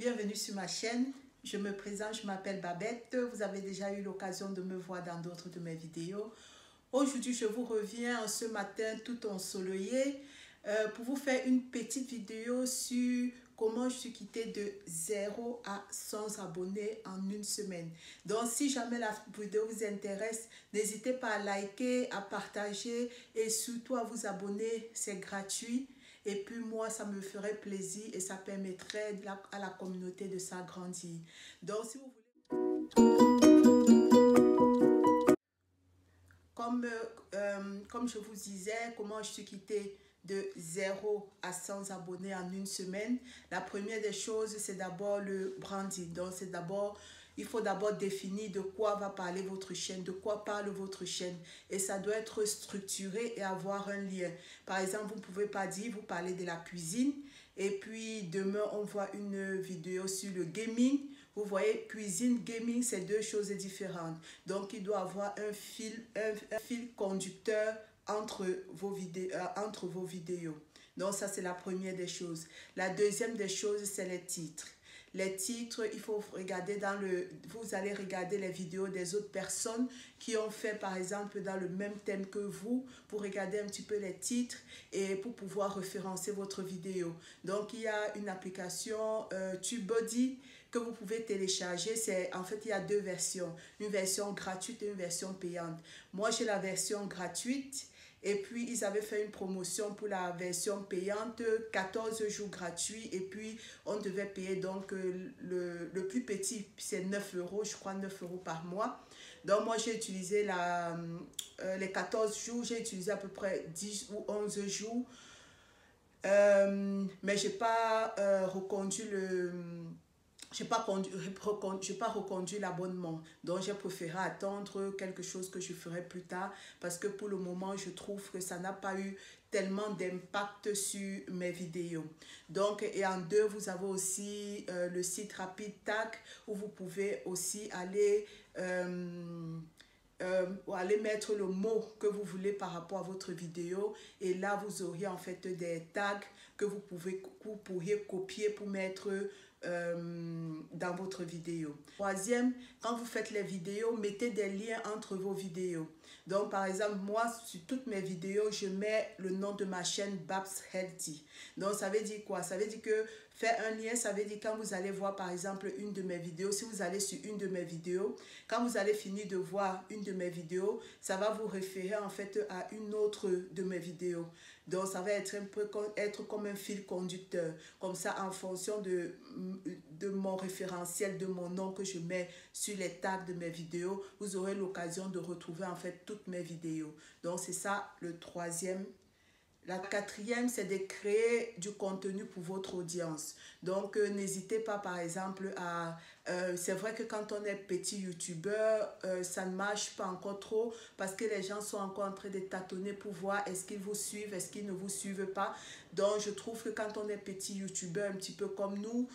bienvenue sur ma chaîne. Je me présente, je m'appelle Babette. Vous avez déjà eu l'occasion de me voir dans d'autres de mes vidéos. Aujourd'hui, je vous reviens ce matin tout ensoleillé pour vous faire une petite vidéo sur comment je suis quittée de 0 à 100 abonnés en une semaine. Donc, si jamais la vidéo vous intéresse, n'hésitez pas à liker, à partager et surtout à vous abonner. C'est gratuit. Et puis moi, ça me ferait plaisir et ça permettrait à la communauté de s'agrandir. Donc, si vous voulez... Comme je vous disais, comment je suis quittée de 0 à 100 abonnés en une semaine. La première des choses, c'est d'abord le branding. Donc, il faut d'abord définir de quoi va parler votre chaîne, de quoi parle votre chaîne. Et ça doit être structuré et avoir un lien. Par exemple, vous ne pouvez pas dire, vous parlez de la cuisine. Et puis, demain, on voit une vidéo sur le gaming. Vous voyez, cuisine, gaming, c'est deux choses différentes. Donc, il doit avoir un fil conducteur entre vos vidéos. Donc, ça, c'est la première des choses. La deuxième des choses, c'est les titres. Les titres, il faut regarder vous allez regarder les vidéos des autres personnes qui ont fait par exemple dans le même thème que vous pour regarder un petit peu les titres et pour pouvoir référencer votre vidéo. Donc il y a une application TubeBuddy que vous pouvez télécharger. En fait, il y a deux versions, une version gratuite et une version payante. Moi, j'ai la version gratuite. Et puis, ils avaient fait une promotion pour la version payante, 14 jours gratuits. Et puis, on devait payer donc le plus petit, c'est 9 €, je crois 9 € par mois. Donc, moi, j'ai utilisé les 14 jours, j'ai utilisé à peu près 10 ou 11 jours. Mais je n'ai pas reconduit je n'ai pas reconduit l'abonnement. Donc, j'ai préféré attendre quelque chose que je ferai plus tard parce que pour le moment, je trouve que ça n'a pas eu tellement d'impact sur mes vidéos. Donc, et en deux, vous avez aussi le site Rapid Tag où vous pouvez aussi aller mettre le mot que vous voulez par rapport à votre vidéo et là vous auriez en fait des tags que vous pourriez copier pour mettre dans votre vidéo. Troisième, quand vous faites les vidéos, mettez des liens entre vos vidéos. Donc par exemple, moi sur toutes mes vidéos, je mets le nom de ma chaîne Babs Healthy. Donc ça veut dire quoi? Ça veut dire que faire un lien, ça veut dire quand vous allez voir par exemple une de mes vidéos, si vous allez sur une de mes vidéos, quand vous allez finir de voir une de mes vidéos, ça va vous référer en fait à une autre de mes vidéos. Donc ça va être comme un fil conducteur. Comme ça, en fonction de mon référentiel, de mon nom que je mets sur les tags de mes vidéos, vous aurez l'occasion de retrouver en fait toutes mes vidéos. Donc c'est ça le troisième. La quatrième, c'est de créer du contenu pour votre audience. Donc, n'hésitez pas, par exemple, à... c'est vrai que quand on est petit youtubeur, ça ne marche pas encore trop parce que les gens sont encore en train de tâtonner pour voir est-ce qu'ils vous suivent, est-ce qu'ils ne vous suivent pas. Donc, je trouve que quand on est petit youtubeur, un petit peu comme nous,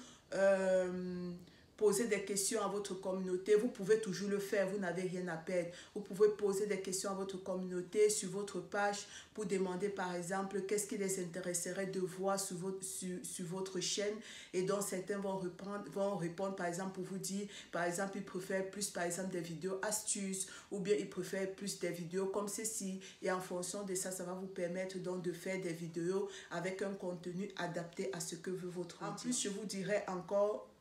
poser des questions à votre communauté, vous pouvez toujours le faire, vous n'avez rien à perdre. Vous pouvez poser des questions à votre communauté sur votre page pour demander par exemple qu'est-ce qui les intéresserait de voir sur votre chaîne et donc certains vont répondre par exemple pour vous dire par exemple ils préfèrent plus par exemple des vidéos astuces ou bien ils préfèrent plus des vidéos comme ceci et en fonction de ça, ça va vous permettre donc de faire des vidéos avec un contenu adapté à ce que veut votre audience. En plus, je vous dirais encore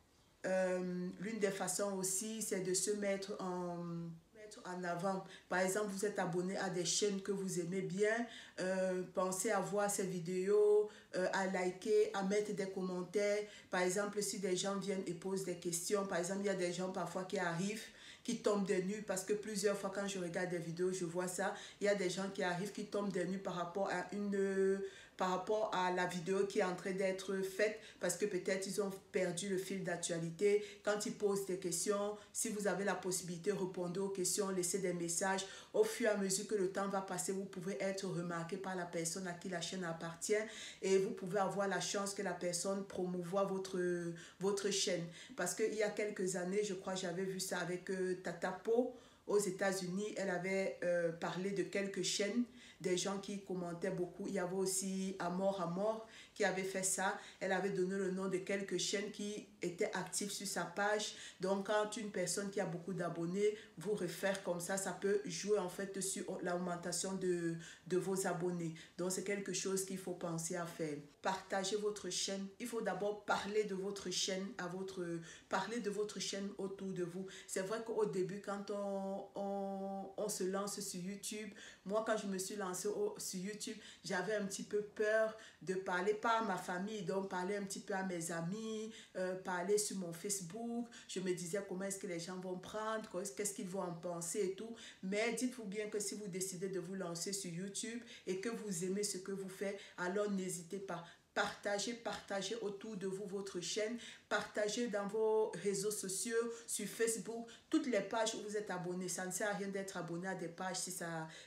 l'une des façons aussi, c'est de se mettre en avant. Par exemple, vous êtes abonné à des chaînes que vous aimez bien, pensez à voir ces vidéos, à liker, à mettre des commentaires. Par exemple, si des gens viennent et posent des questions, par exemple, il y a des gens parfois qui arrivent, qui tombent des nues, parce que plusieurs fois quand je regarde des vidéos, je vois ça, il y a des gens qui arrivent, qui tombent des nues par rapport à la vidéo qui est en train d'être faite, parce que peut-être ils ont perdu le fil d'actualité. Quand ils posent des questions, si vous avez la possibilité, répondez aux questions, laissez des messages. Au fur et à mesure que le temps va passer, vous pouvez être remarqué par la personne à qui la chaîne appartient et vous pouvez avoir la chance que la personne promouvoie votre chaîne. Parce qu'il y a quelques années, je crois, j'avais vu ça avec Tata Po aux États-Unis. Elle avait parlé de quelques chaînes, des gens qui commentaient beaucoup. Il y avait aussi À Mort qui avait fait ça. Elle avait donné le nom de quelques chaînes qui étaient actives sur sa page. Donc, quand une personne qui a beaucoup d'abonnés vous réfère comme ça peut jouer en fait sur l'augmentation de vos abonnés. Donc, c'est quelque chose qu'il faut penser à faire. Partagez votre chaîne. Il faut d'abord parler de votre chaîne parler de votre chaîne autour de vous. C'est vrai qu'au début, quand on se lance sur YouTube, moi, quand je me suis lancée sur YouTube, j'avais un petit peu peur de parler, pas à ma famille, donc parler un petit peu à mes amis, parler sur mon Facebook. Je me disais comment est-ce que les gens vont prendre, qu'est-ce qu'ils vont en penser et tout. Mais dites-vous bien que si vous décidez de vous lancer sur YouTube et que vous aimez ce que vous faites, alors n'hésitez pas. Partagez autour de vous votre chaîne, partagez dans vos réseaux sociaux, sur Facebook, toutes les pages où vous êtes abonné. Ça ne sert à rien d'être abonné à des pages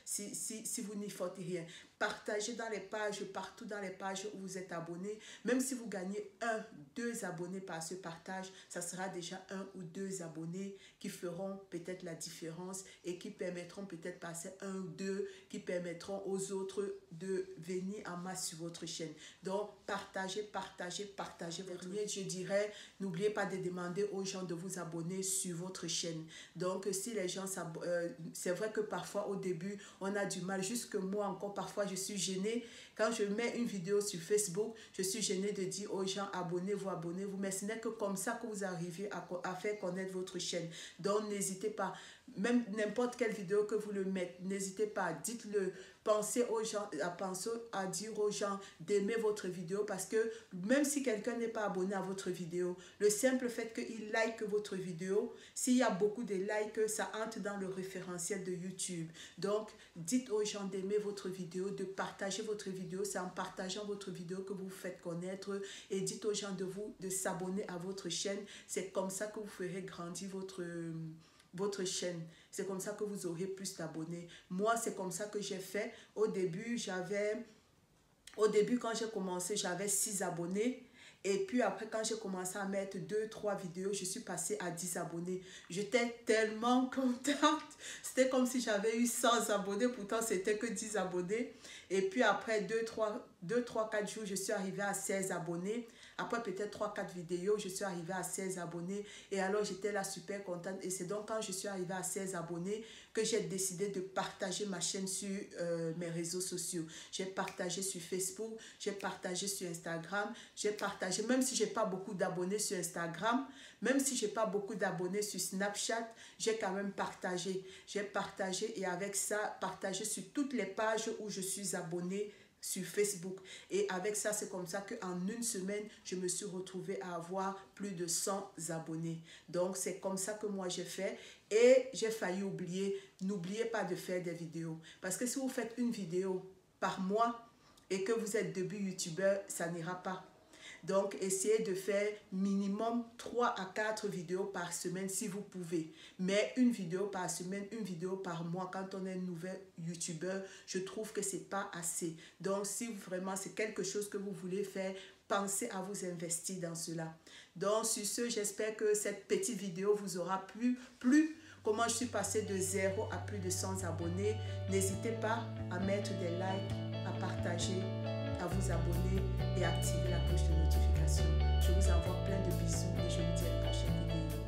si vous n'y faites rien. Partagez dans les pages, partout dans les pages où vous êtes abonné. Même si vous gagnez 1, 2 abonnés par ce partage, ça sera déjà 1 ou 2 abonnés qui feront peut-être la différence et qui permettront peut-être passer 1 ou 2, qui permettront aux autres de venir en masse sur votre chaîne. Donc, partagez votre chaîne. Je dirais, n'oubliez pas de demander aux gens de vous abonner sur votre chaîne. Donc, si les gens s'abonnent, c'est vrai que parfois au début, on a du mal, jusque moi encore, parfois je suis gênée. Quand je mets une vidéo sur Facebook, je suis gênée de dire aux gens abonnez-vous, mais ce n'est que comme ça que vous arrivez à faire connaître votre chaîne. Donc, n'hésitez pas. Même n'importe quelle vidéo que vous le mettez, n'hésitez pas, dites-le, pensez à dire aux gens d'aimer votre vidéo, parce que même si quelqu'un n'est pas abonné à votre vidéo, le simple fait qu'il like votre vidéo, s'il y a beaucoup de likes, ça entre dans le référentiel de YouTube. Donc, dites aux gens d'aimer votre vidéo, de partager votre vidéo. C'est en partageant votre vidéo que vous faites connaître, et dites aux gens de s'abonner à votre chaîne. C'est comme ça que vous ferez grandir votre chaîne. C'est comme ça que vous aurez plus d'abonnés. Moi, c'est comme ça que j'ai fait. Au début, quand j'ai commencé, j'avais 6 abonnés. Et puis après, quand j'ai commencé à mettre 2, 3 vidéos, je suis passée à 10 abonnés. J'étais tellement contente. C'était comme si j'avais eu 100 abonnés. Pourtant, c'était que 10 abonnés. Et puis après 2, 3, 4 jours, je suis arrivée à 16 abonnés. Après peut-être 3, 4 vidéos, je suis arrivée à 16 abonnés. Et alors, j'étais là super contente. Et c'est donc quand je suis arrivée à 16 abonnés que j'ai décidé de partager ma chaîne sur mes réseaux sociaux. J'ai partagé sur Facebook, j'ai partagé sur Instagram, j'ai partagé, même si je n'ai pas beaucoup d'abonnés sur Instagram, même si je n'ai pas beaucoup d'abonnés sur Snapchat, j'ai quand même partagé. J'ai partagé et avec ça, partagé sur toutes les pages où je suis abonnée sur Facebook. Et avec ça, c'est comme ça qu'en une semaine, je me suis retrouvée à avoir plus de 100 abonnés. Donc, c'est comme ça que moi, j'ai fait. Et j'ai failli oublier. N'oubliez pas de faire des vidéos. Parce que si vous faites une vidéo par mois et que vous êtes début youtubeur, ça n'ira pas. Donc, essayez de faire minimum 3 à 4 vidéos par semaine si vous pouvez. Mais une vidéo par semaine, une vidéo par mois, quand on est un nouvel youtubeur, je trouve que ce n'est pas assez. Donc, si vraiment c'est quelque chose que vous voulez faire, pensez à vous investir dans cela. Donc, sur ce, j'espère que cette petite vidéo vous aura plu. Comment je suis passée de 0 à plus de 100 abonnés. N'hésitez pas à mettre des likes, à partager, à vous abonner et activer la cloche de notification. Je vous envoie plein de bisous et je vous dis à la prochaine vidéo.